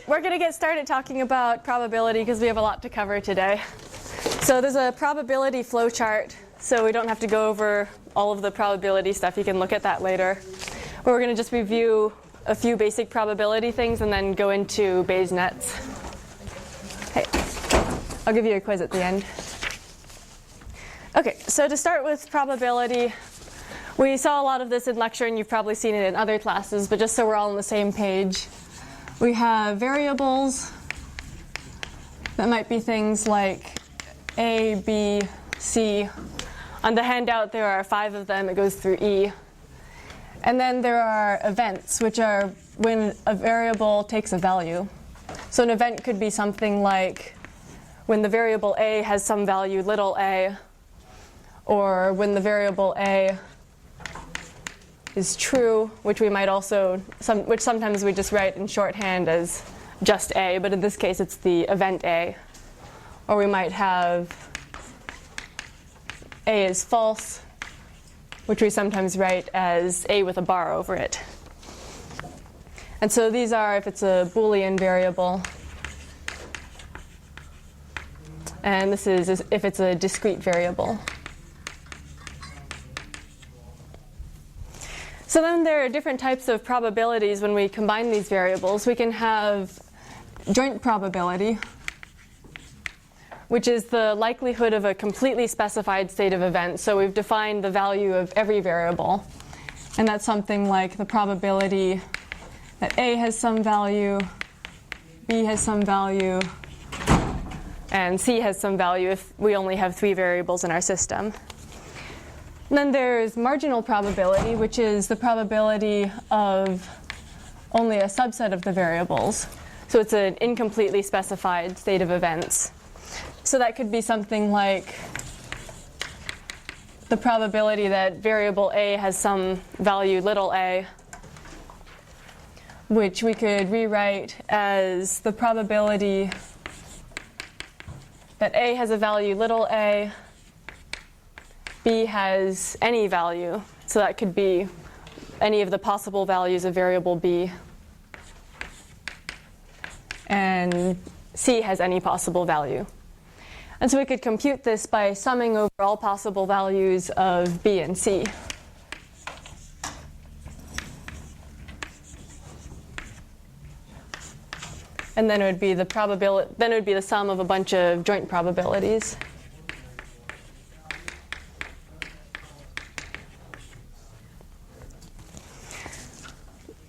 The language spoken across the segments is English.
we're going to get started talking about probability because we have a lot to cover today. So there's a probability flowchart, so we don't have to go over all of the probability stuff. You can look at that later. But we're going to just review a few basic probability things and then go into Bayes nets. Hey, I'll give you a quiz at the end. Okay, so to start with probability, we saw a lot of this in lecture, and you've probably seen it in other classes, but just so we're all on the same page, we have variables that might be things like A, B, C. On the handout, there are 5 of them. It goes through E. And then there are events, which are when a variable takes a value. So an event could be something like when the variable A has some value little a, or when the variable A is true, which we might also, which sometimes we just write in shorthand as just A, but in this case it's the event A. Or we might have A is false, which we sometimes write as A with a bar over it. And so these are if it's a Boolean variable, and this is if it's a discrete variable. So then there are different types of probabilities when we combine these variables. We can have joint probability, which is the likelihood of a completely specified state of events. So we've defined the value of every variable. And that's something like the probability that A has some value, B has some value, and C has some value if we only have 3 variables in our system. And then there's marginal probability, which is the probability of only a subset of the variables. So it's an incompletely specified state of events. So that could be something like the probability that variable A has some value little a, which we could rewrite as the probability that A has a value little a, B has any value, so that could be any of the possible values of variable B. And C has any possible value. And so we could compute this by summing over all possible values of B and C. And then it would be the probability, then it would be the sum of a bunch of joint probabilities.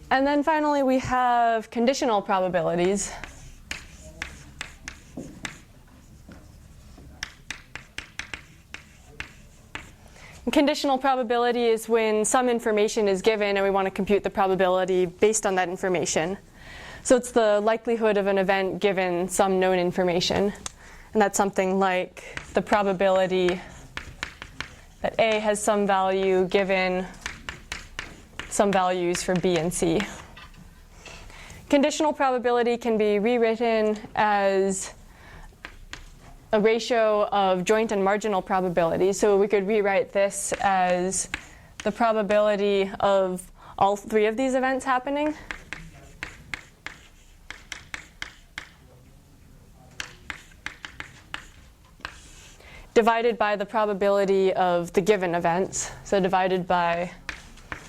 And then finally, we have conditional probabilities. And conditional probability is when some information is given and we want to compute the probability based on that information. So it's the likelihood of an event given some known information. And that's something like the probability that A has some value given some values for B and C. Conditional probability can be rewritten as a ratio of joint and marginal probabilities. So we could rewrite this as the probability of all 3 of these events happening divided by the probability of the given events. So divided by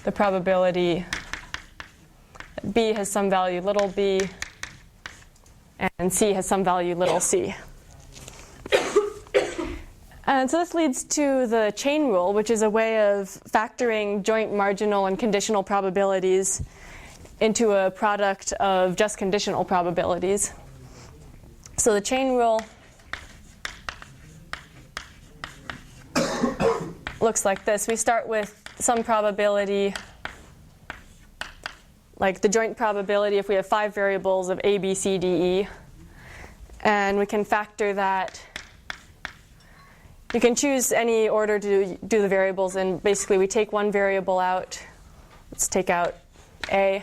the probability that B has some value little b and C has some value little c. And so this leads to the chain rule, which is a way of factoring joint, marginal, and conditional probabilities into a product of just conditional probabilities. So the chain rule looks like this. We start with some probability, like the joint probability if we have 5 variables of A, B, C, D, E. And we can factor that. You can choose any order to do the variables, and basically we take one variable out. Let's take out A,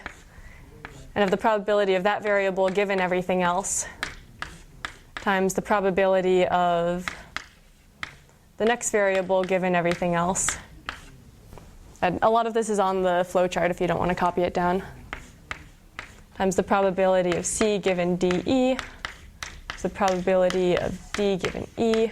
and have the probability of that variable given everything else times the probability of the next variable given everything else. And a lot of this is on the flowchart if you don't want to copy it down. times the probability of C given DE, the probability of D given E,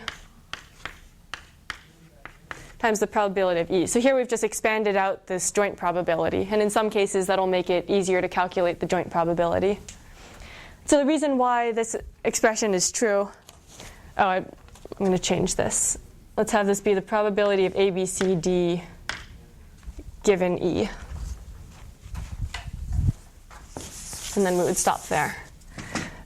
times the probability of E. So here we've just expanded out this joint probability, and in some cases that'll make it easier to calculate the joint probability. So the reason why this expression is true, I'm going to change this. Let's have this be the probability of A, B, C, D given E. And then we would stop there.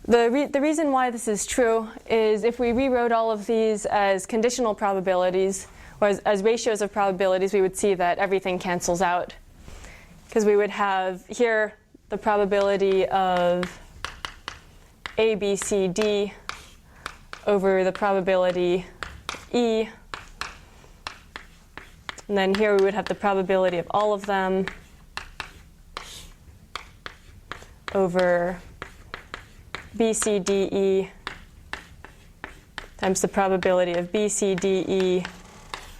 The reason why this is true is if we rewrote all of these as conditional probabilities, or as ratios of probabilities, we would see that everything cancels out. Because we would have here the probability of A, B, C, D over the probability E. And then here we would have the probability of all of them over B, C, D, E times the probability of B, C, D, E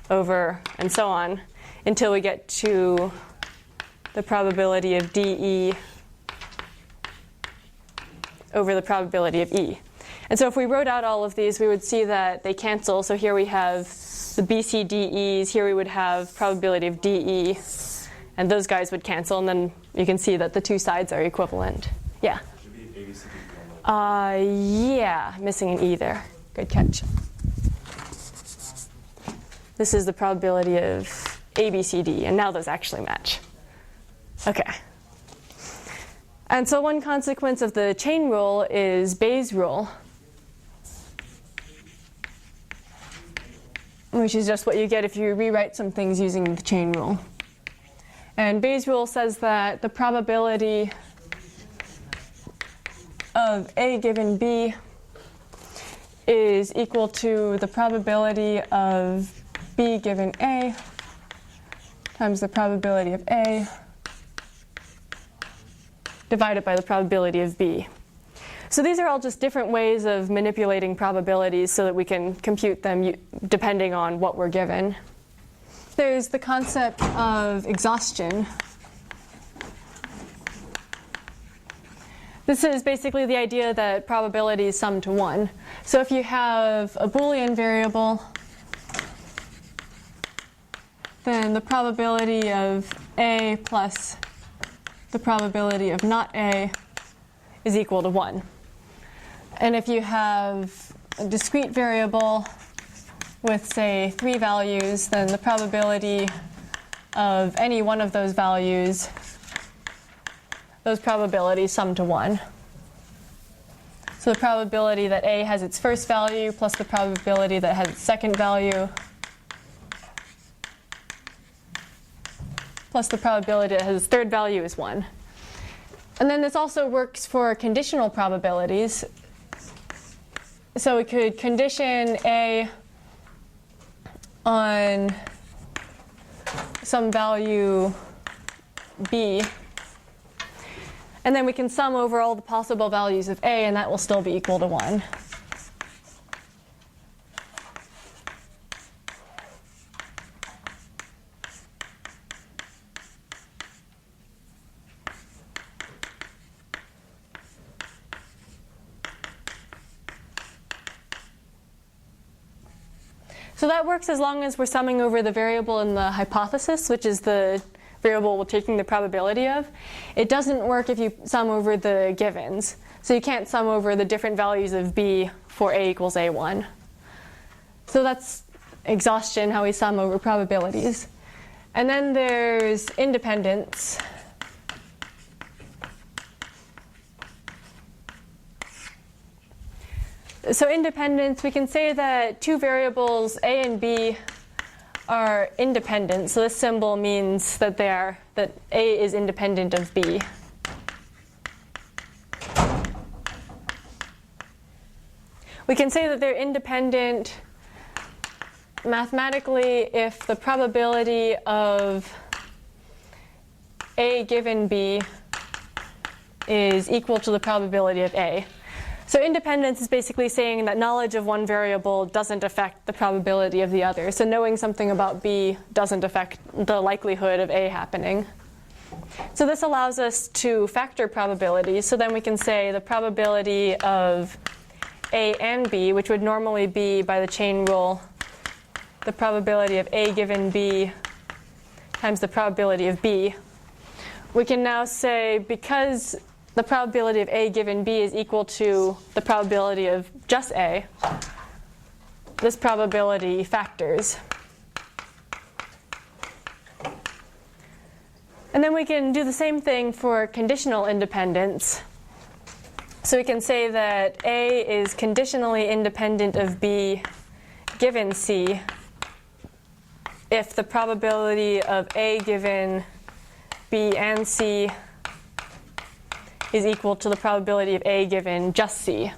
over, and so on, until we get to the probability of DE over the probability of E. And so if we wrote out all of these, we would see that they cancel. So here we have the BCDEs, here we would have probability of DE, and those guys would cancel, and then you can see that the two sides are equivalent. Yeah? Should be ABCD. Yeah, missing an E there. Good catch. This is the probability of ABCD, and now those actually match. Okay. And so one consequence of the chain rule is Bayes' rule, which is just what you get if you rewrite some things using the chain rule. And Bayes' rule says that the probability of A given B is equal to the probability of B given A times the probability of A divided by the probability of B. So these are all just different ways of manipulating probabilities so that we can compute them depending on what we're given. There's the concept of exhaustion. This is basically the idea that probabilities sum to 1. So if you have a Boolean variable, then the probability of A plus the probability of not A is equal to 1. And if you have a discrete variable with, say, 3 values, then the probability of any one of those values, those probabilities sum to 1. So the probability that A has its first value plus the probability that it has its second value plus the probability that it has its third value is 1. And then this also works for conditional probabilities. So we could condition A on some value B, and then we can sum over all the possible values of A, and that will still be equal to 1. So that works as long as we're summing over the variable in the hypothesis, which is the variable we're taking the probability of. It doesn't work if you sum over the givens. So you can't sum over the different values of B for A equals A1. So that's exhaustion, how we sum over probabilities. And then there's independence. So independence, we can say that two variables, A and B, are independent. So this symbol means that that A is independent of B. We can say that they're independent mathematically if the probability of A given B is equal to the probability of A. So independence is basically saying that knowledge of one variable doesn't affect the probability of the other. So knowing something about B doesn't affect the likelihood of A happening. So this allows us to factor probabilities. So then we can say the probability of A and B, which would normally be, by the chain rule, the probability of A given B times the probability of B. We can now say, because the probability of A given B is equal to the probability of just A, this probability factors. And then we can do the same thing for conditional independence. So we can say that A is conditionally independent of B given C if the probability of A given B and C is equal to the probability of A given just C.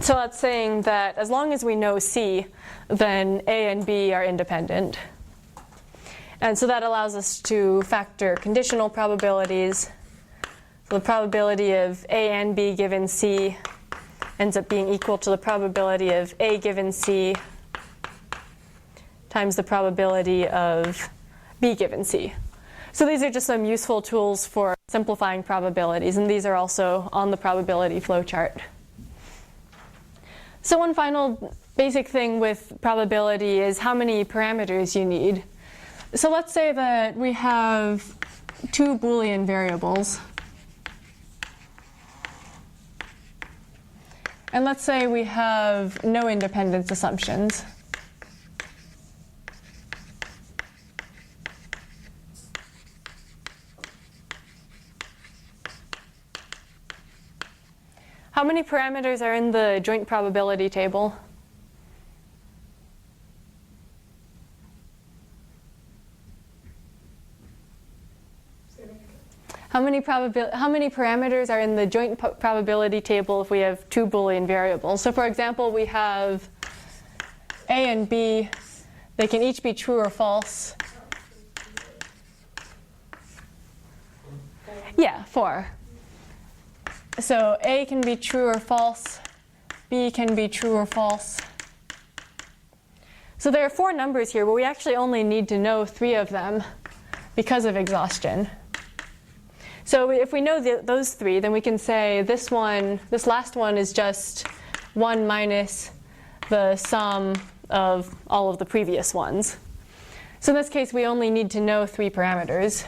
So that's saying that as long as we know C, then A and B are independent. And so that allows us to factor conditional probabilities. So the probability of A and B given C ends up being equal to the probability of A given C times the probability of B given C. So these are just some useful tools for simplifying probabilities, and these are also on the probability flowchart. So one final basic thing with probability is how many parameters you need. So let's say that we have two Boolean variables. And let's say we have no independence assumptions. How many parameters are in the joint probability table? How many parameters are in the joint probability table if we have two Boolean variables? So for example, we have A and B. They can each be true or false. Yeah, 4. So A can be true or false. B can be true or false. So there are 4 numbers here, but we actually only need to know 3 of them because of exhaustion. So if we know those 3, then we can say this last one is just 1 minus the sum of all of the previous ones. So in this case, we only need to know 3 parameters.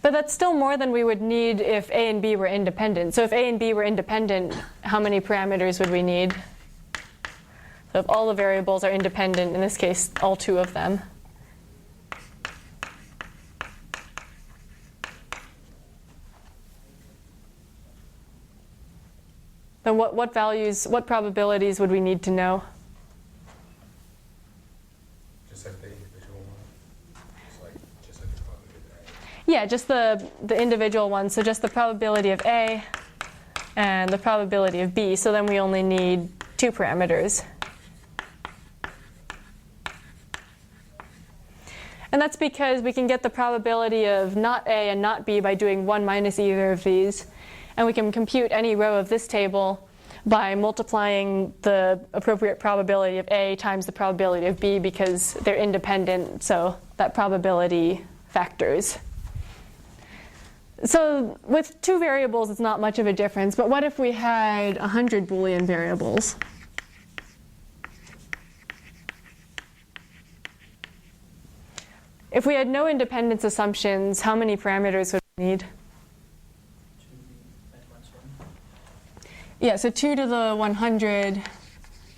But that's still more than we would need if A and B were independent. So if A and B were independent, how many parameters would we need? So if all the variables are independent, in this case, all 2 of them. Then what probabilities would we need to know? Just like the individual one? Just like the probability of A? Yeah, just the individual ones. So just the probability of A and the probability of B. So then we only need 2 parameters. And that's because we can get the probability of not A and not B by doing 1 minus either of these. And we can compute any row of this table by multiplying the appropriate probability of A times the probability of B because they're independent, so that probability factors. So with 2 variables, it's not much of a difference. But what if we had 100 Boolean variables? If we had no independence assumptions, how many parameters would we need? 2 Yeah, so 2 to the 100, 2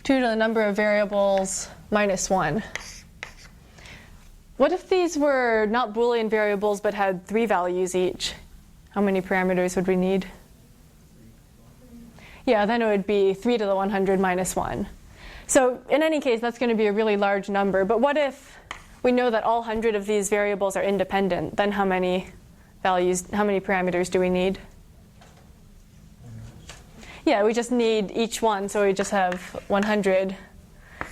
to the number of variables minus 1. What if these were not Boolean variables but had 3 values each? How many parameters would we need? Yeah, then it would be 3 to the 100 minus 1. So in any case, that's going to be a really large number. But what if we know that all 100 of these variables are independent? Then how many parameters do we need? Yeah, we just need each one, so we just have 100.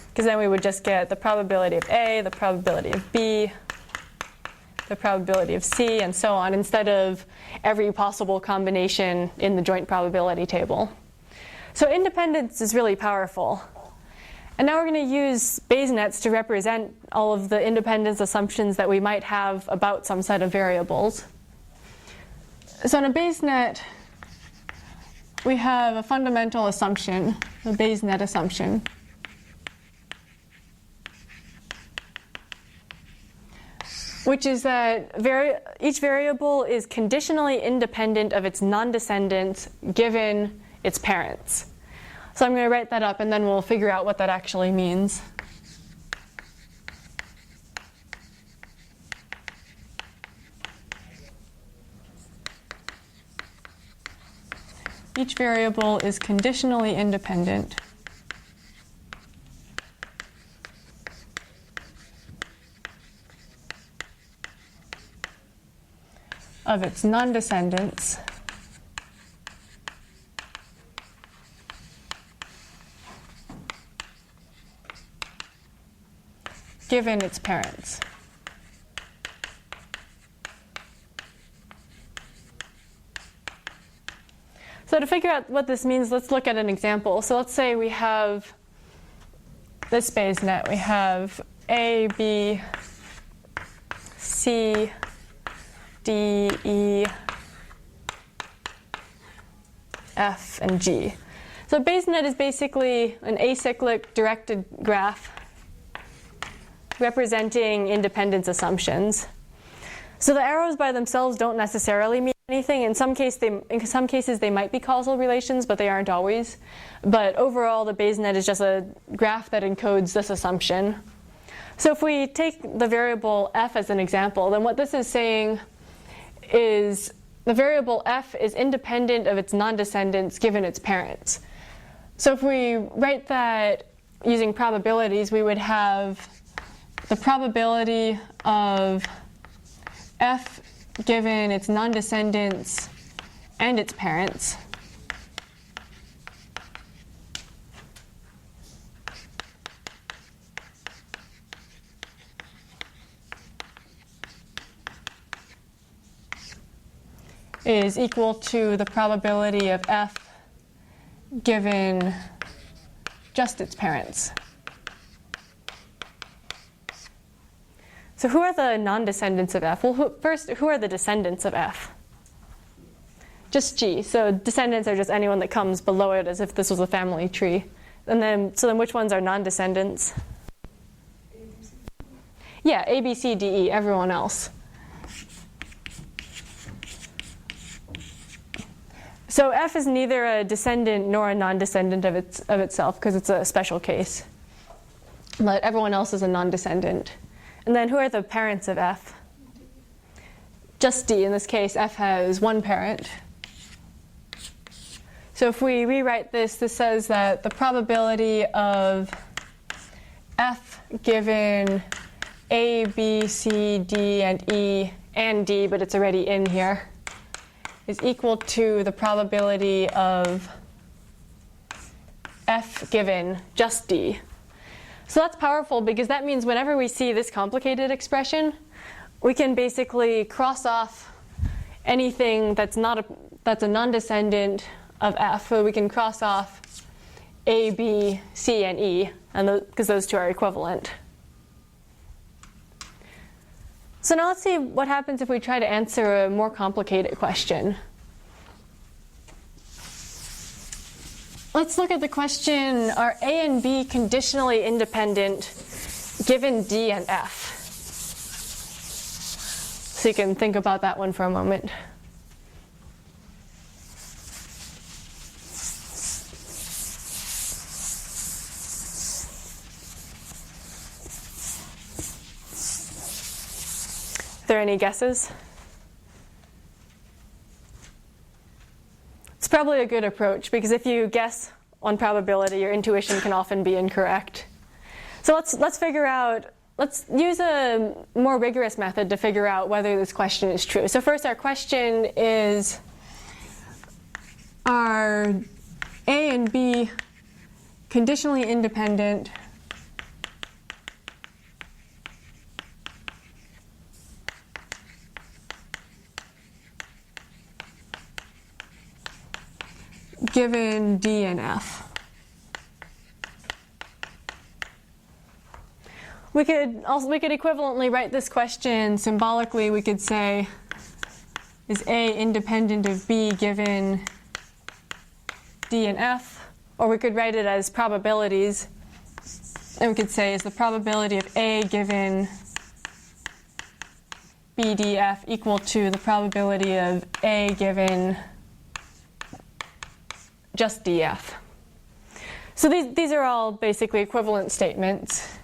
Because then we would just get the probability of A, the probability of B, the probability of C, and so on, instead of every possible combination in the joint probability table. So independence is really powerful. And now we're going to use Bayes nets to represent all of the independence assumptions that we might have about some set of variables. So in a Bayes net, we have a fundamental assumption, a Bayes net assumption. Which is that each variable is conditionally independent of its non-descendants given its parents. So I'm going to write that up, and then we'll figure out what that actually means. Each variable is conditionally independent of its non-descendants given its parents. So to figure out what this means, let's look at an example. So let's say we have this Bayes net. We have A, B, C, D, E, F, and G. So Bayes net is basically an acyclic directed graph representing independence assumptions. So the arrows by themselves don't necessarily mean anything. In some cases they might be causal relations, but they aren't always. But overall, the Bayes net is just a graph that encodes this assumption. So if we take the variable f as an example, then what this is saying is the variable f is independent of its non-descendants given its parents. So if we write that using probabilities, we would have the probability of f given its non-descendants and its parents is equal to the probability of f given just its parents. So who are the non-descendants of f? Well, first, who are the descendants of f? Just G. So descendants are just anyone that comes below it, as if this was a family tree. And then, so then which ones are non-descendants? Yeah, A, B, C, D, E, everyone else. So f is neither a descendant nor a non-descendant of itself, because it's a special case. But everyone else is a non-descendant. And then who are the parents of f? Just D. In this case, f has one parent. So if we rewrite this, this says that the probability of f given A, B, C, D, and E, and D, but it's already in here, is equal to the probability of f given just D. So that's powerful, because that means whenever we see this complicated expression, we can basically cross off anything that's a non-descendant of f. So we can cross off A, B, C, and E, and because those two are equivalent. So now let's see what happens if we try to answer a more complicated question. Let's look at the question, are A and B conditionally independent given D and F? So you can think about that one for a moment. Are there any guesses? It's probably a good approach, because if you guess on probability, your intuition can often be incorrect. So let's figure out, let's use a more rigorous method to figure out whether this question is true. So first, our question is, are A and B conditionally independent given D and F? We could equivalently write this question symbolically. We could say, is A independent of B given D and F? Or we could write it as probabilities. And we could say, is the probability of A given B, D, F equal to the probability of A given just D, F? So these are all basically equivalent statements.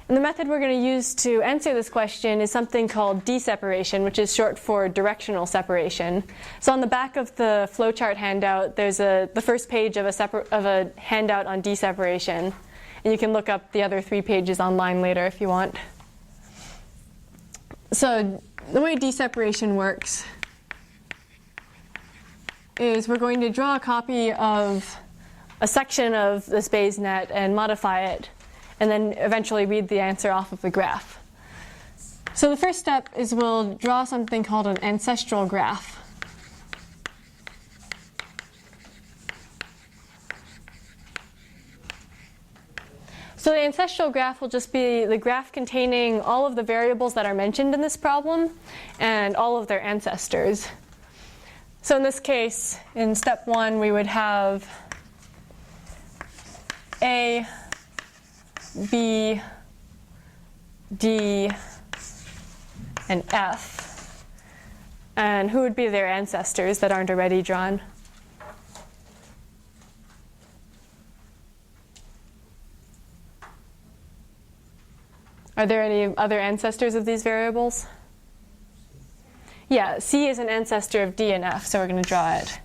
And the method we're going to use to answer this question is something called D-separation, which is short for directional separation. So on the back of the flowchart handout, there's the first page of a handout on D-separation. And you can look up the other 3 pages online later if you want. So the way D-separation works is we're going to draw a copy of a section of this Bayes net and modify it, and then eventually read the answer off of the graph. So the first step is we'll draw something called an ancestral graph. So the ancestral graph will just be the graph containing all of the variables that are mentioned in this problem and all of their ancestors. So in this case, in step 1, we would have A, B, D, and F. And who would be their ancestors that aren't already drawn? Are there any other ancestors of these variables? Yeah, C is an ancestor of D and F, so we're going to draw it.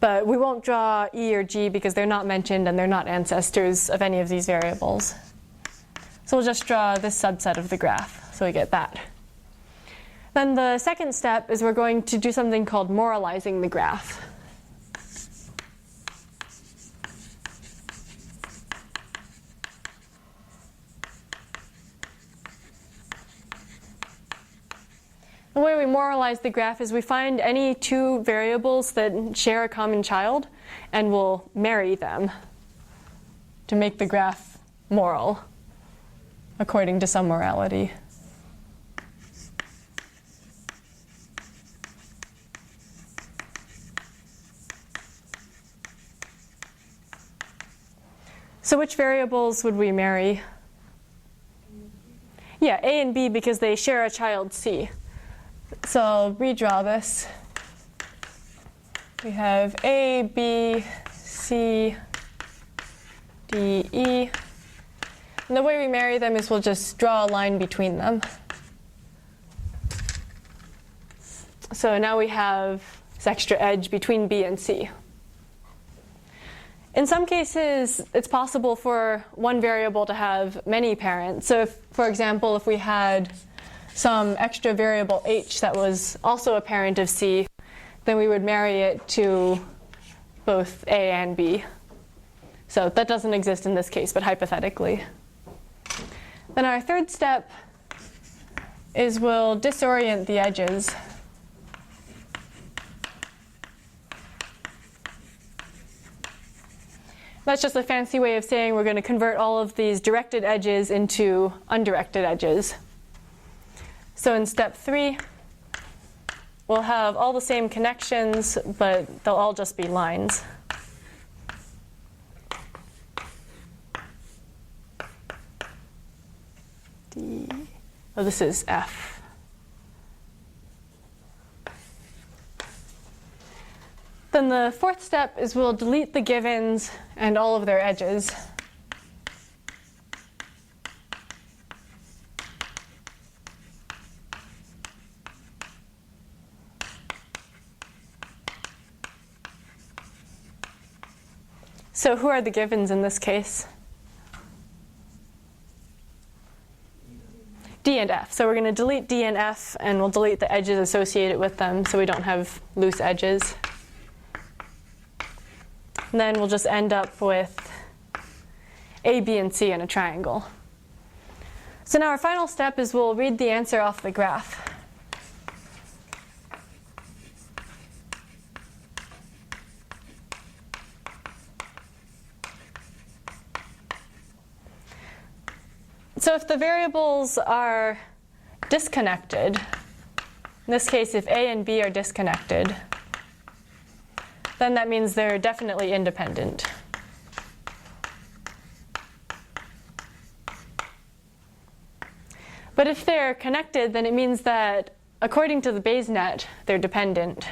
But we won't draw E or G because they're not mentioned and they're not ancestors of any of these variables. So we'll just draw this subset of the graph, so we get that. Then the second step is we're going to do something called moralizing the graph. The way we moralize the graph is we find any 2 variables that share a common child, and we'll marry them to make the graph moral, according to some morality. So which variables would we marry? Yeah, A and B because they share a child C. So I'll redraw this. We have A, B, C, D, E. And the way we marry them is we'll just draw a line between them. So now we have this extra edge between B and C. In some cases, it's possible for one variable to have many parents. So if, for example, if we had some extra variable h that was also a parent of C, then we would marry it to both A and B. So that doesn't exist in this case, but hypothetically. Then our third step is we'll disorient the edges. That's just a fancy way of saying we're going to convert all of these directed edges into undirected edges. So in step 3, we'll have all the same connections, but they'll all just be lines. D. Oh, this is F. Then the fourth step is we'll delete the givens and all of their edges. So who are the givens in this case? D and F. So we're going to delete D and F, and we'll delete the edges associated with them so we don't have loose edges. And then we'll just end up with A, B, and C in a triangle. So now our final step is we'll read the answer off the graph. So if the variables are disconnected, in this case if A and B are disconnected, then that means they're definitely independent. But if they're connected, then it means that according to the Bayes net, they're dependent.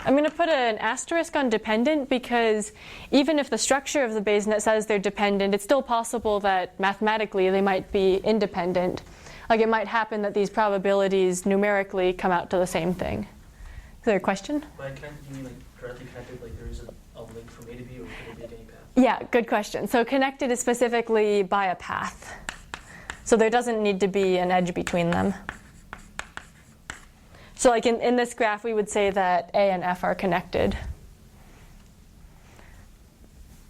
I'm going to put an asterisk on dependent because even if the structure of the Bayes net says they're dependent, it's still possible that mathematically they might be independent. Like it might happen that these probabilities numerically come out to the same thing. Is there a question? By connected, you mean like directly connected, like there is a link from A to B, or could it be at any path? Yeah, good question. So connected is specifically by a path. So there doesn't need to be an edge between them. So like in this graph, we would say that A and F are connected.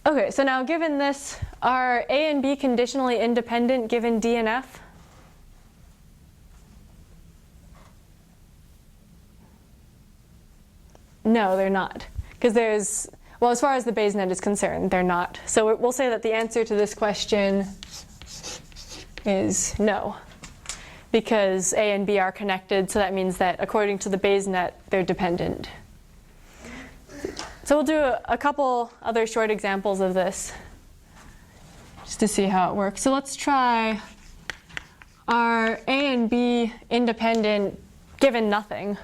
Okay, so now given this, are A and B conditionally independent given D and F? No, they're not. Because well, as far as the Bayes net is concerned, they're not. So we'll say that the answer to this question is no. Because A and B are connected, so that means that according to the Bayes net, they're dependent. So we'll do a couple other short examples of this, just to see how it works. So let's try, are A and B independent given nothing?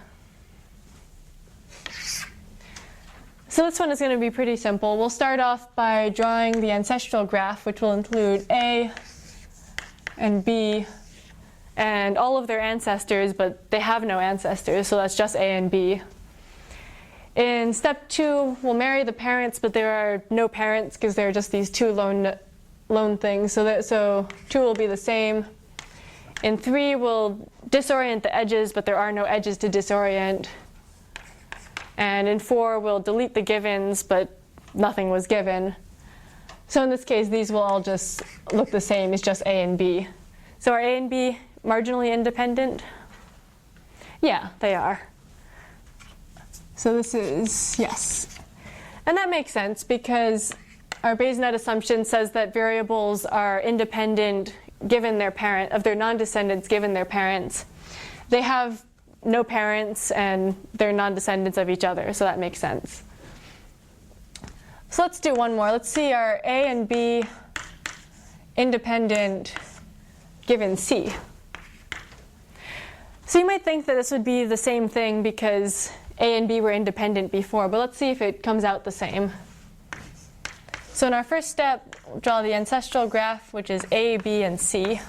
So this one is going to be pretty simple. We'll start off by drawing the ancestral graph, which will include A and B and all of their ancestors, but they have no ancestors, so that's just A and B. In step 2, we'll marry the parents, but there are no parents because there are just these two lone things, so 2 will be the same. In 3, we'll disorient the edges, but there are no edges to disorient. And in 4, we'll delete the givens, but nothing was given. So in this case, these will all just look the same. It's just A and B. So are A and B marginally independent? Yeah, they are. So this is yes. And that makes sense because our Bayes net assumption says that variables are independent given their parent, of their non-descendants given their parents. They have no parents and they're non-descendants of each other, so that makes sense. So let's do one more. Let's see, are A and B independent given C? So you might think that this would be the same thing because A and B were independent before, but let's see if it comes out the same. So in our first step, we'll draw the ancestral graph, which is A, B, and C.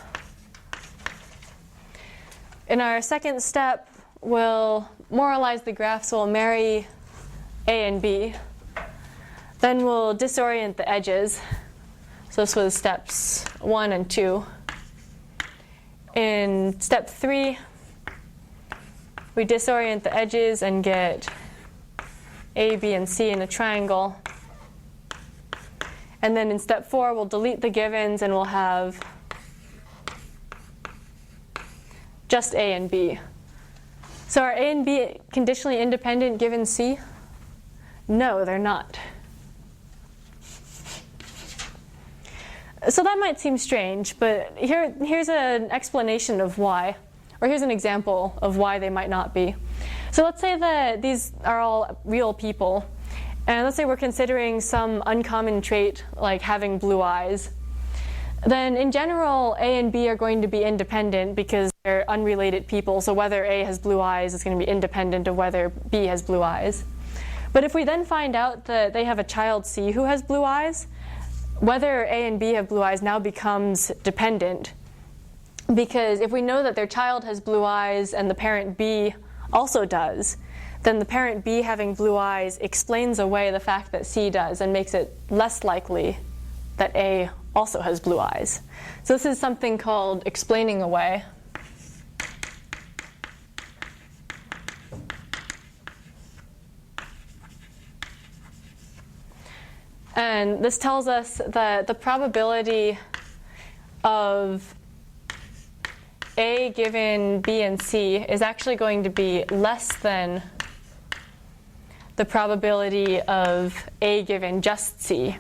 In our second step, we'll moralize the graph, so we'll marry A and B. Then we'll disorient the edges. So this was steps 1 and 2. In step 3, we disorient the edges and get A, B, and C in a triangle. And then in step 4, we'll delete the givens and we'll have just A and B. So are A and B conditionally independent given C? No, they're not. So that might seem strange, but here's an explanation of why. Or here's an example of why they might not be. So let's say that these are all real people. And let's say we're considering some uncommon trait like having blue eyes. Then in general, A and B are going to be independent because they're unrelated people. So whether A has blue eyes is going to be independent of whether B has blue eyes. But if we then find out that they have a child C who has blue eyes, whether A and B have blue eyes now becomes dependent. Because if we know that their child has blue eyes and the parent B also does, then the parent B having blue eyes explains away the fact that C does and makes it less likely that A also has blue eyes. So this is something called explaining away. And this tells us that the probability of A given B and C is actually going to be less than the probability of A given just C.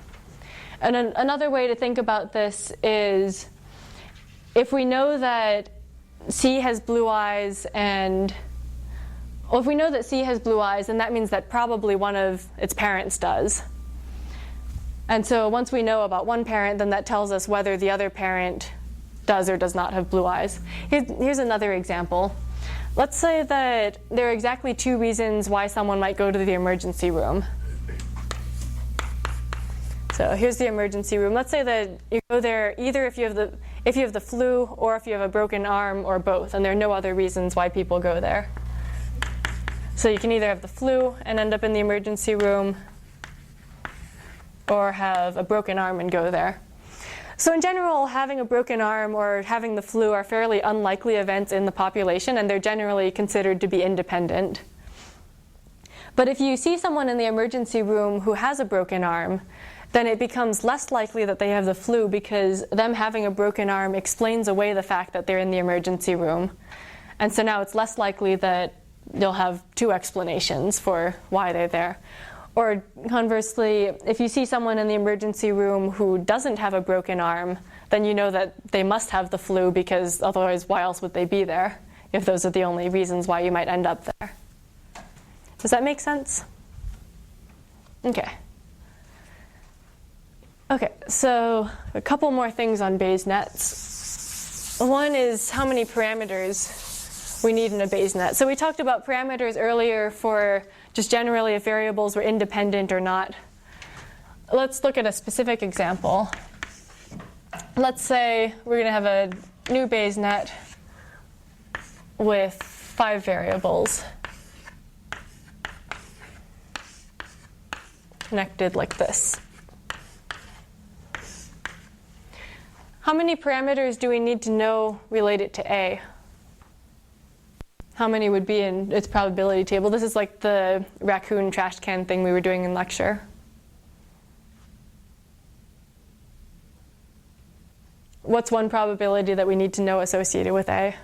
And another way to think about this is if we know that C has blue eyes and if we know that C has blue eyes, then that means that probably one of its parents does. And so once we know about one parent, then that tells us whether the other parent does or does not have blue eyes. Here's another example. Let's say that there are exactly 2 reasons why someone might go to the emergency room. So here's the emergency room. Let's say that you go there either if you have the flu or if you have a broken arm or both, and there are no other reasons why people go there. So you can either have the flu and end up in the emergency room or have a broken arm and go there. So in general, having a broken arm or having the flu are fairly unlikely events in the population, and they're generally considered to be independent. But if you see someone in the emergency room who has a broken arm, then it becomes less likely that they have the flu because them having a broken arm explains away the fact that they're in the emergency room. And so now it's less likely that you'll have 2 explanations for why they're there. Or conversely, if you see someone in the emergency room who doesn't have a broken arm, then you know that they must have the flu because otherwise why else would they be there if those are the only reasons why you might end up there. Does that make sense? Okay. Okay, so a couple more things on Bayes nets. One is how many parameters we need in a Bayes net. So we talked about parameters earlier for just generally if variables were independent or not. Let's look at a specific example. Let's say we're going to have a new Bayes net with 5 variables connected like this. How many parameters do we need to know related to A? How many would be in its probability table? This is like the raccoon trash can thing we were doing in lecture. What's one probability that we need to know associated with A?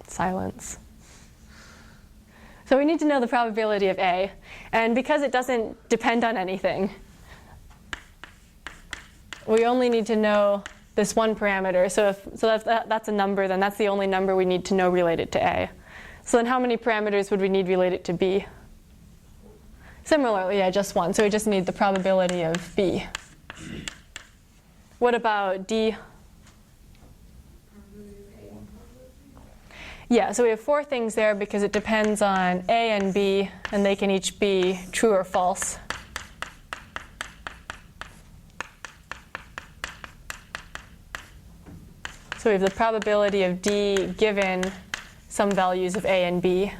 Silence. So we need to know the probability of A, and because it doesn't depend on anything, we only need to know this one parameter. So if that's a number, then that's the only number we need to know related to A. So then how many parameters would we need related to B? Similarly, yeah, just one. So we just need the probability of B. What about D? Yeah, so we have 4 things there because it depends on A and B, and they can each be true or false. So we have the probability of D given some values of A and B,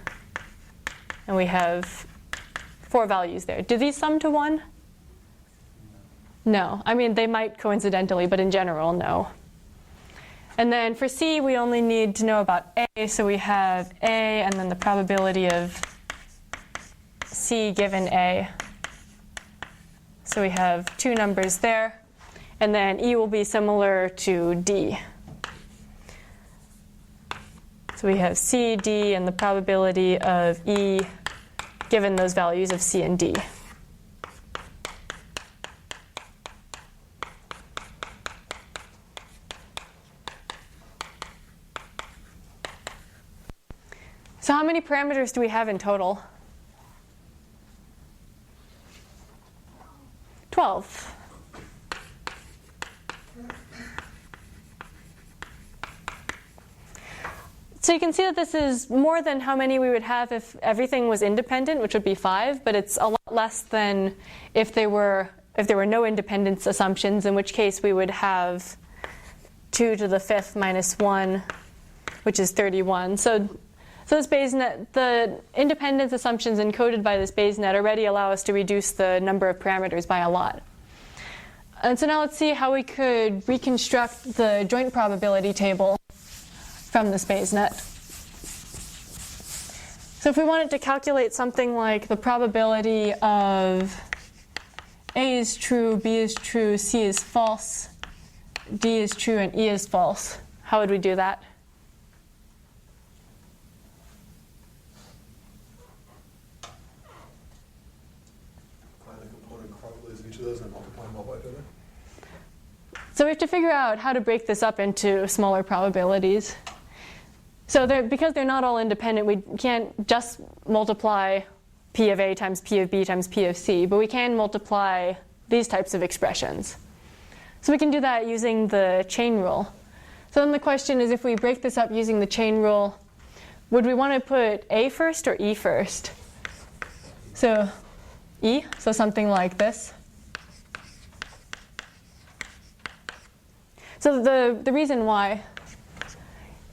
and we have 4 values there. Do these sum to 1? No. I mean, they might coincidentally, but in general, no. And then for C, we only need to know about A, so we have A and then the probability of C given A. So we have 2 numbers there. And then E will be similar to D. So we have C, D, and the probability of E given those values of C and D. So how many parameters do we have in total? 12. So you can see that this is more than how many we would have if everything was independent, which would be 5, but it's a lot less than if there were no independence assumptions, in which case we would have 2 to the 5th minus 1, which is 31. So this Bayes net, the independence assumptions encoded by this Bayes net already allow us to reduce the number of parameters by a lot. And so now let's see how we could reconstruct the joint probability table from this Bayes net. So if we wanted to calculate something like the probability of A is true, B is true, C is false, D is true, and E is false, how would we do that? Find the component probabilities of each of those and multiply them all by each other. So we have to figure out how to break this up into smaller probabilities. So because they're not all independent, we can't just multiply P of A times P of B times P of C, but we can multiply these types of expressions. So we can do that using the chain rule. So then the question is, if we break this up using the chain rule, would we want to put A first or E first? So E, so something like this. So the reason why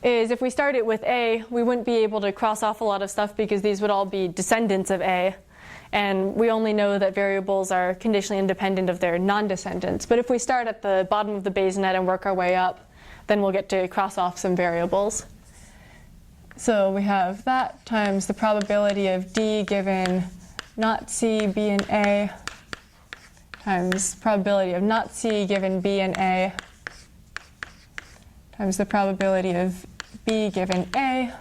is if we start it with A, we wouldn't be able to cross off a lot of stuff because these would all be descendants of A. And we only know that variables are conditionally independent of their non-descendants. But if we start at the bottom of the Bayes net and work our way up, then we'll get to cross off some variables. So we have that times the probability of D given not C, B, and A times probability of not C given B and A times the probability of B given A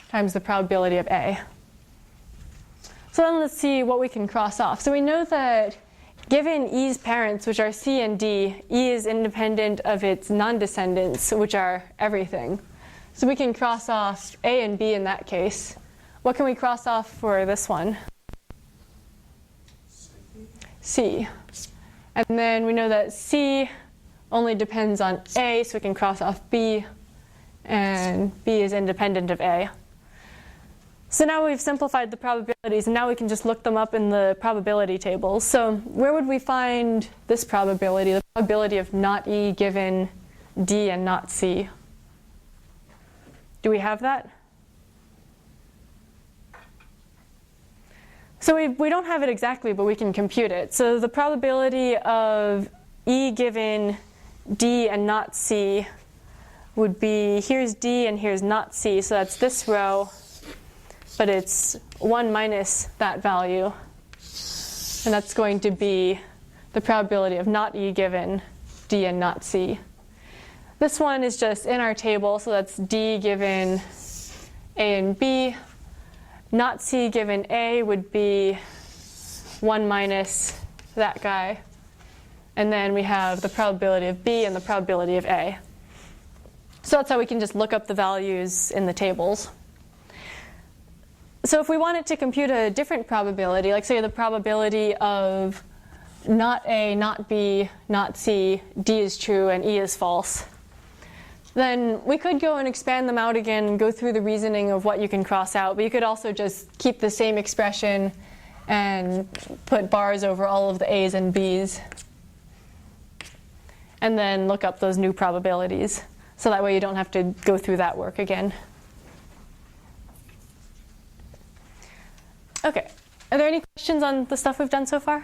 times the probability of A. So then let's see what we can cross off. So we know that given E's parents, which are C and D, E is independent of its non-descendants, which are everything. So we can cross off A and B in that case. What can we cross off for this one? C. And then we know that C only depends on A, so we can cross off B, and B is independent of A. So now we've simplified the probabilities, and now we can just look them up in the probability tables. So where would we find this probability, the probability of not E given D and not C? Do we have that? So we don't have it exactly, but we can compute it. So the probability of E given D and not C would be, here's D and here's not C, so that's this row, but it's 1 minus that value. And that's going to be the probability of not E given D and not C. This one is just in our table, so that's D given A and B. Not C given A would be 1 minus that guy. And then we have the probability of B and the probability of A. So that's how we can just look up the values in the tables. So if we wanted to compute a different probability, like say the probability of not A, not B, not C, D is true, and E is false, then we could go and expand them out again and go through the reasoning of what you can cross out. But you could also just keep the same expression and put bars over all of the A's and B's, and then look up those new probabilities. So that way you don't have to go through that work again. Okay, are there any questions on the stuff we've done so far?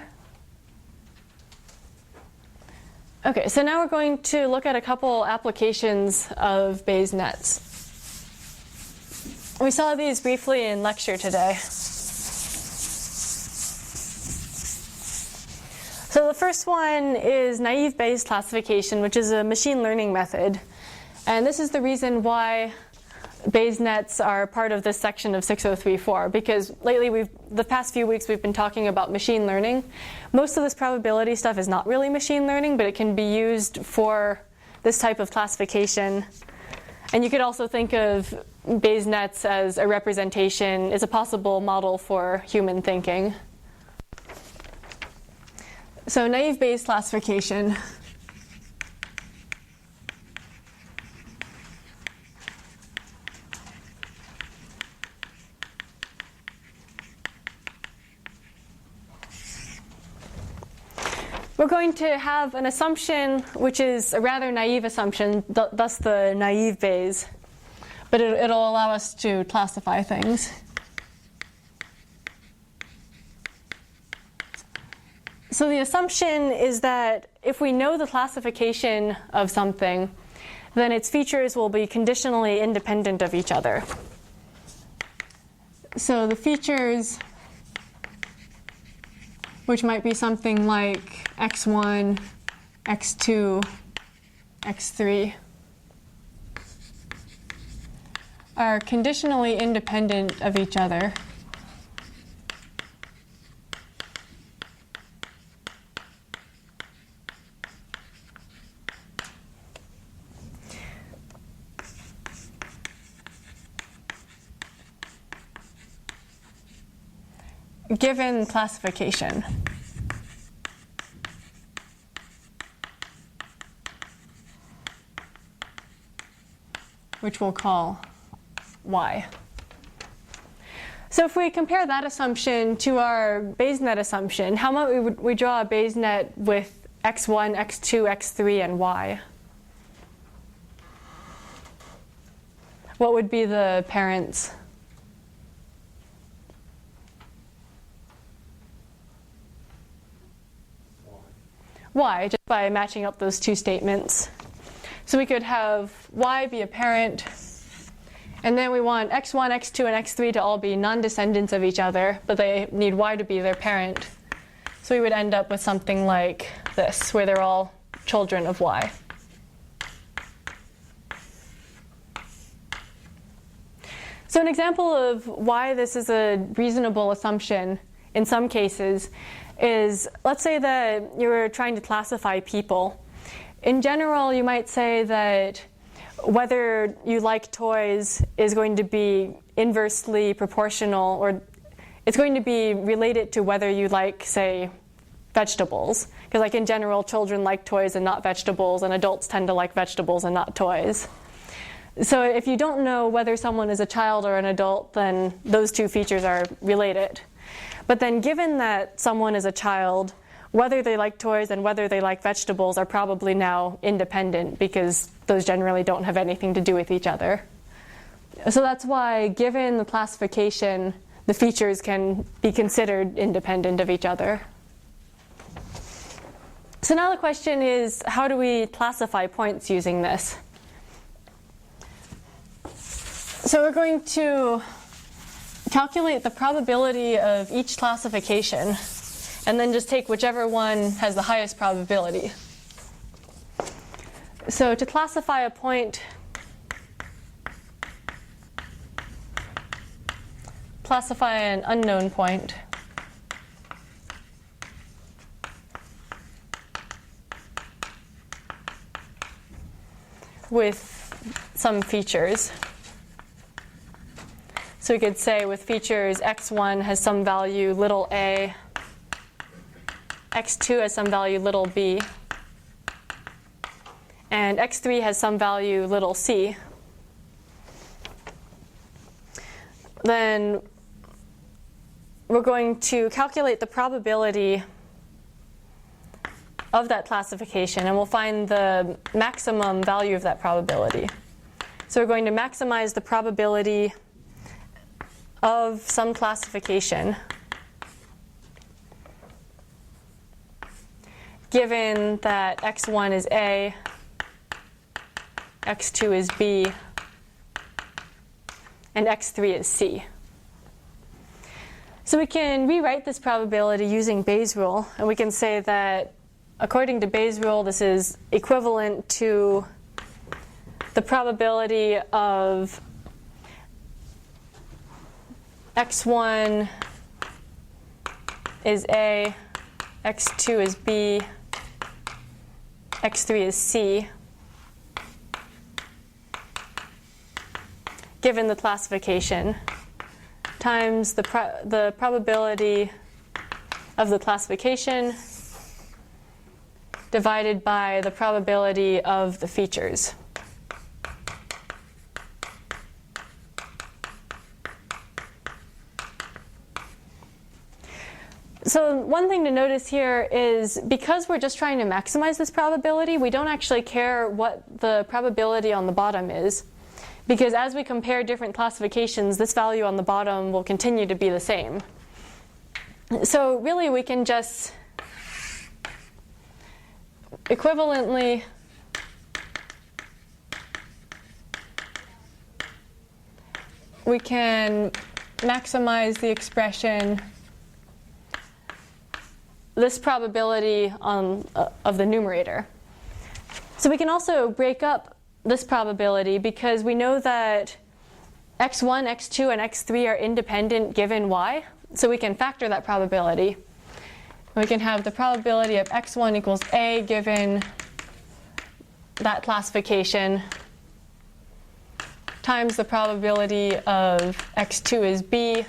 Okay, so now we're going to look at a couple applications of Bayes nets. We saw these briefly in lecture today. So the first one is naive Bayes classification, which is a machine learning method. And this is the reason why Bayes nets are part of this section of 6034, because lately, the past few weeks, we've been talking about machine learning. Most of this probability stuff is not really machine learning, but it can be used for this type of classification. And you could also think of Bayes nets as a representation, as a possible model for human thinking. So naive Bayes classification. We're going to have an assumption which is a rather naive assumption, thus the naive Bayes, but it'll allow us to classify things. So the assumption is that if we know the classification of something, then its features will be conditionally independent of each other. So the features, which might be something like x1, x2, x3, are conditionally independent of each other. Given classification. Which we'll call y. So if we compare that assumption to our Bayes net assumption, how might we draw a Bayes net with x1, x2, x3, and y? What would be the parents? Y, just by matching up those two statements. So we could have y be a parent, and then we want x1, x2, and x3 to all be non-descendants of each other, but they need y to be their parent. So we would end up with something like this, where they're all children of y. So an example of why this is a reasonable assumption in some cases is, let's say that you're trying to classify people. In general, you might say that whether you like toys is going to be inversely proportional, or it's going to be related to whether you like, say, vegetables. Because like in general, children like toys and not vegetables, and adults tend to like vegetables and not toys. So if you don't know whether someone is a child or an adult, then those two features are related. But then given that someone is a child, whether they like toys and whether they like vegetables are probably now independent, because those generally don't have anything to do with each other. So that's why, given the classification, the features can be considered independent of each other. So now the question is, how do we classify points using this? So we're going to calculate the probability of each classification, and then just take whichever one has the highest probability. So to classify a point, classify an unknown point. With some features. So we could say with features x1 has some value little a, x2 has some value little b, and x3 has some value little c. Then we're going to calculate the probability of that classification, and we'll find the maximum value of that probability. So we're going to maximize the probability of some classification given that x1 is a, x2 is b, and x3 is c. So we can rewrite this probability using Bayes' rule, and we can say that according to Bayes' rule, this is equivalent to the probability of x1 is a, x2 is b, x3 is c, given the classification, times the probability of the classification divided by the probability of the features. So one thing to notice here is, because we're just trying to maximize this probability, we don't actually care what the probability on the bottom is. Because as we compare different classifications, this value on the bottom will continue to be the same. So really we can just equivalently we can maximize the expression, this probability of the numerator. So we can also break up this probability because we know that x1, x2, and x3 are independent given y. So we can factor that probability. We can have the probability of x1 equals a given that classification times the probability of x2 is b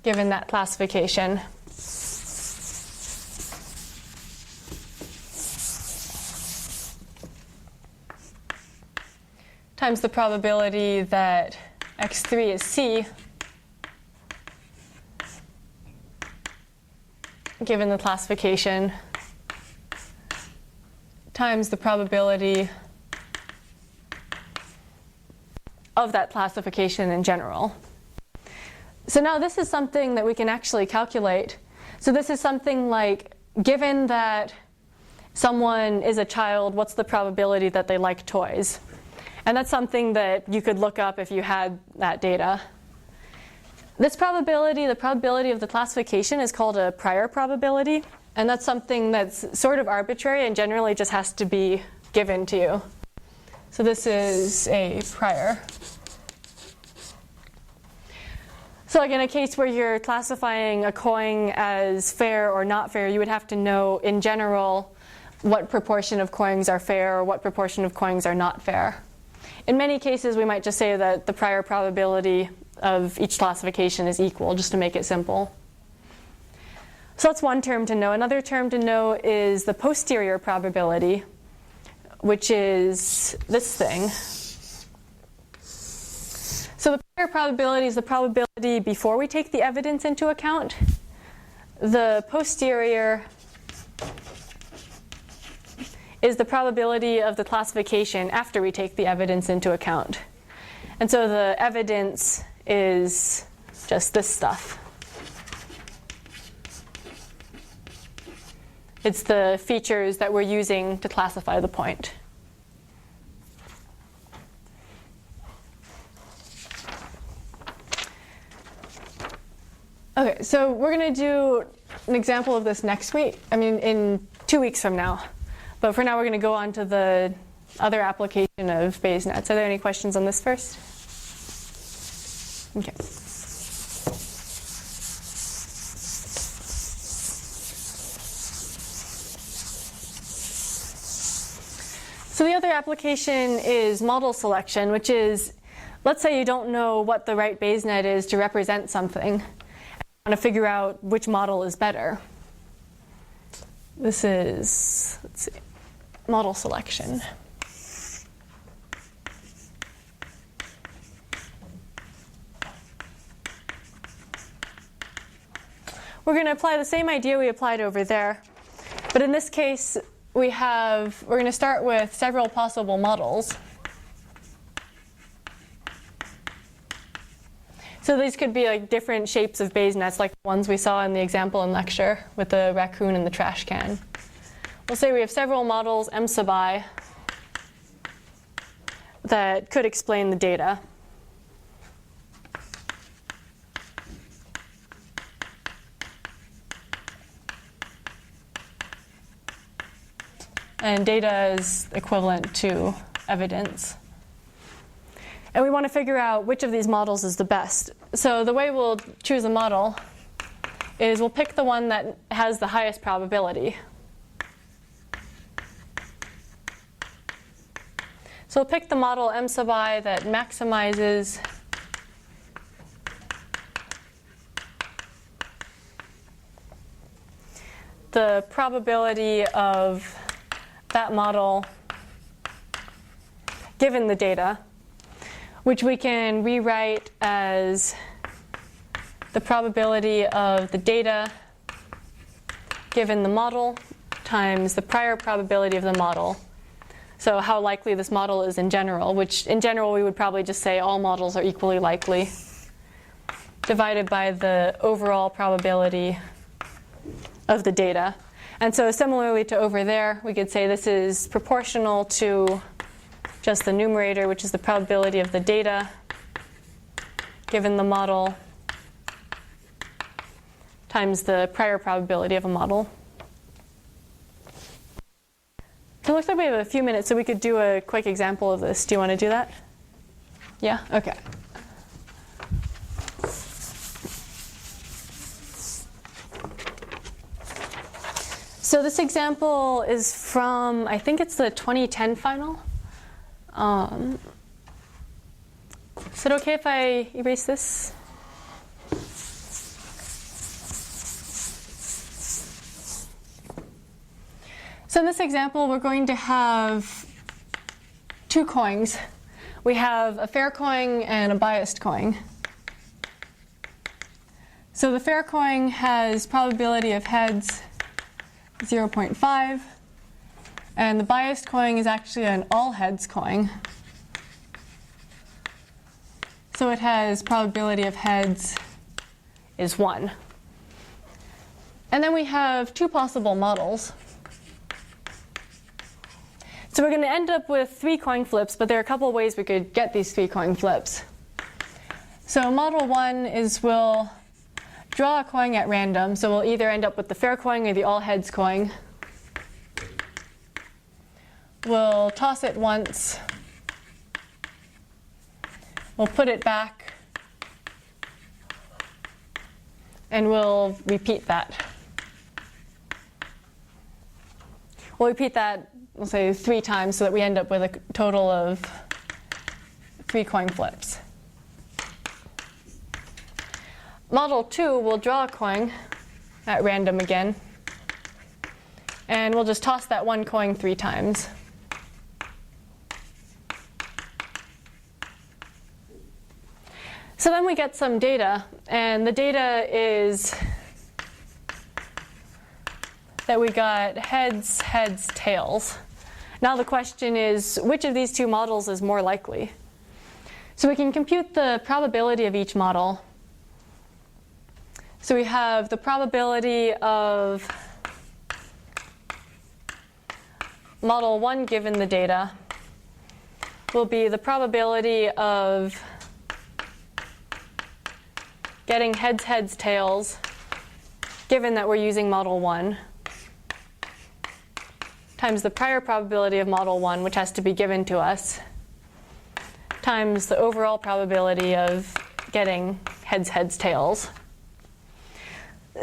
given that classification. Times the probability that x3 is c given the classification times the probability of that classification in general. So now this is something that we can actually calculate. So this is something like, given that someone is a child, what's the probability that they like toys? And that's something that you could look up if you had that data. This probability, the probability of the classification, is called a prior probability. And that's something that's sort of arbitrary and generally just has to be given to you. So this is a prior. So like in a case where you're classifying a coin as fair or not fair, you would have to know in general what proportion of coins are fair or what proportion of coins are not fair. In many cases, we might just say that the prior probability of each classification is equal, just to make it simple. So that's one term to know. Another term to know is the posterior probability, which is this thing. So the prior probability is the probability before we take the evidence into account. The posterior is the probability of the classification after we take the evidence into account. And so the evidence is just this stuff. It's the features that we're using to classify the point. Okay, so we're going to do an example of this next week. In 2 weeks from now. But for now, we're going to go on to the other application of Bayes nets. Are there any questions on this first? Okay. So the other application is model selection, which is, let's say you don't know what the right Bayes net is to represent something, and you want to figure out which model is better. This is, let's see, model selection. We're going to apply the same idea we applied over there, but in this case, we're going to start with several possible models. So these could be like different shapes of Bayes nets, like the ones we saw in the example in lecture with the raccoon and the trash can. We'll say we have several models, M sub I, that could explain the data. And data is equivalent to evidence. And we want to figure out which of these models is the best. So the way we'll choose a model is we'll pick the one that has the highest probability. So we'll pick the model M sub I that maximizes the probability of that model given the data, which we can rewrite as the probability of the data given the model times the prior probability of the model. So how likely this model is in general, which in general we would probably just say all models are equally likely, divided by the overall probability of the data. And so similarly to over there, we could say this is proportional to just the numerator, which is the probability of the data, given the model times the prior probability of a model. So it looks like we have a few minutes, so we could do a quick example of this. Do you want to do that? Yeah? Okay. So this example is from, I think it's the 2010 final. Is it okay if I erase this? So in this example, we're going to have two coins. We have a fair coin and a biased coin. So the fair coin has probability of heads 0.5, and the biased coin is actually an all heads coin. So it has probability of heads is 1. And then we have two possible models. So we're going to end up with 3 coin flips, but there are a couple of ways we could get these 3 coin flips. So model 1 is we'll draw a coin at random. So we'll either end up with the fair coin or the all heads coin. We'll toss it once. We'll put it back. And we'll repeat that. We'll repeat that, we'll say 3 times, so that we end up with a total of 3 coin flips. Model 2, we'll draw a coin at random again. And we'll just toss that one coin 3 times. So then we get some data, and the data is that we got heads, heads, tails. Now the question is, which of these two models is more likely? So we can compute the probability of each model. So we have the probability of model 1 given the data will be the probability of getting heads, heads, tails, given that we're using model 1, times the prior probability of model 1, which has to be given to us, times the overall probability of getting heads, heads, tails.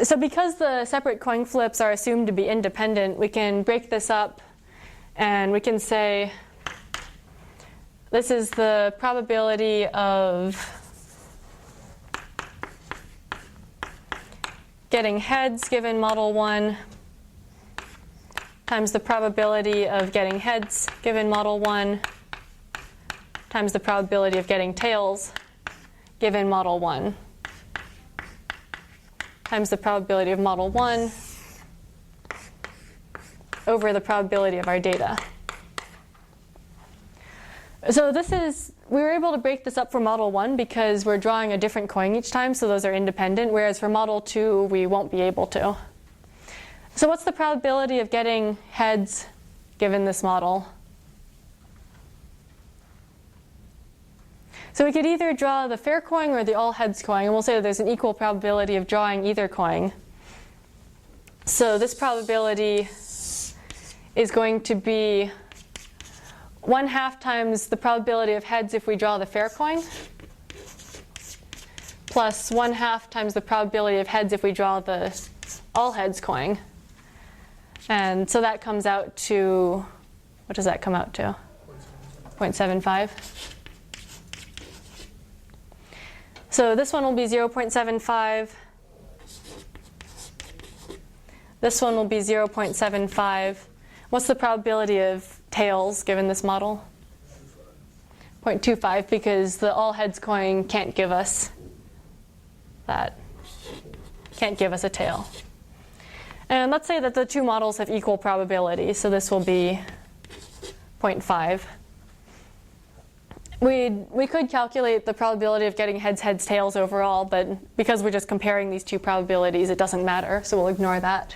So because the separate coin flips are assumed to be independent, we can break this up and we can say this is the probability of getting heads given model 1 times the probability of getting heads given model 1 times the probability of getting tails given model 1 times the probability of model 1 over the probability of our data. So we were able to break this up for model 1 because we're drawing a different coin each time, so those are independent, whereas for model 2, we won't be able to. So what's the probability of getting heads given this model? So we could either draw the fair coin or the all heads coin, and we'll say that there's an equal probability of drawing either coin. So this probability is going to be 1/2 times the probability of heads if we draw the fair coin, plus 1/2 times the probability of heads if we draw the all heads coin. And so that comes out to, what does that come out to? 0.75. So this one will be 0.75. This one will be 0.75. What's the probability of tails given this model? 0.25, because the all heads coin can't give us that. Can't give us a tail. And let's say that the two models have equal probability, so this will be 0.5. We could calculate the probability of getting heads, heads, tails overall, but because we're just comparing these two probabilities, it doesn't matter, so we'll ignore that.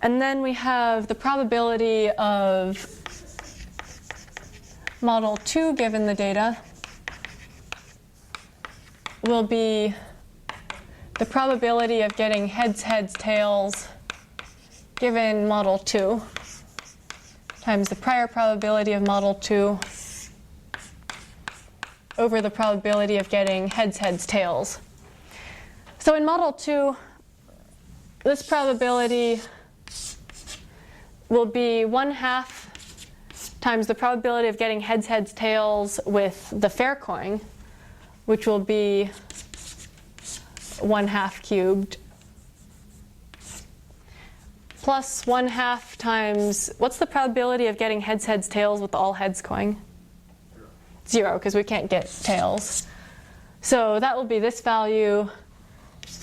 And then we have the probability of model 2 given the data will be the probability of getting heads, heads, tails given model 2 times the prior probability of model 2 over the probability of getting heads, heads, tails. So in model 2, this probability will be 1/2 times the probability of getting heads, heads, tails with the fair coin, which will be 1/2 cubed, plus 1/2 times, what's the probability of getting heads, heads, tails with the all heads coin? 0, because we can't get tails. So that will be this value.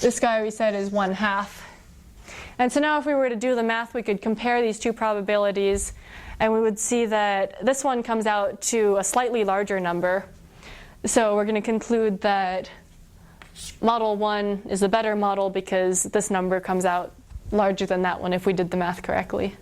This guy we said is 1/2. And so now if we were to do the math, we could compare these two probabilities, and we would see that this one comes out to a slightly larger number. So we're going to conclude that model 1 is the better model because this number comes out larger than that one if we did the math correctly.